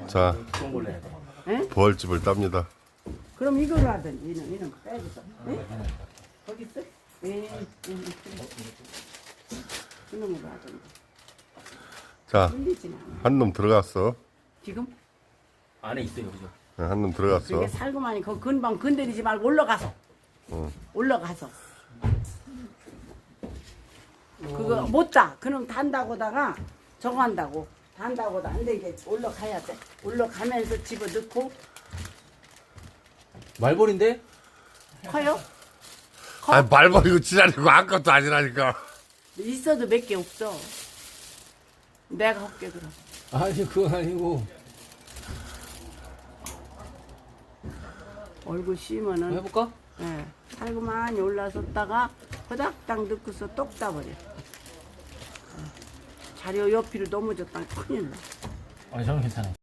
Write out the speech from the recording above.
자, 예? 부활집을 땁니다. 그럼 이거로 하든지 이는 빼고서. 예? 거기 있어? 예. 그놈으로 하든지. 자, 흘리진 않아. 한 놈 들어갔어. 지금? 안에 있어요, 그죠? 한 놈 들어갔어. 그게 살고만이 그 근방 건드리지 말고 올라가서. 올라가서. 그거 못 따. 그럼 단다고다가 저거 한다고. 단다고다. 안 돼. 이게 올라가야 돼. 올라가면서 집어 넣고. 말벌인데? 커요? 아니, 말 버리고 지랄이고 아무것도 아니라니까. 있어도 몇 개 없어. 내가 할게 그럼. 아니, 그건 아니고. 얼굴 씌면은 해볼까? 예, 살고 많이 올라섰다가 허닥딱 넣고서 똑 따버려. 자료 옆으로 넘어졌다 큰일 나. 아니, 저는 괜찮아요.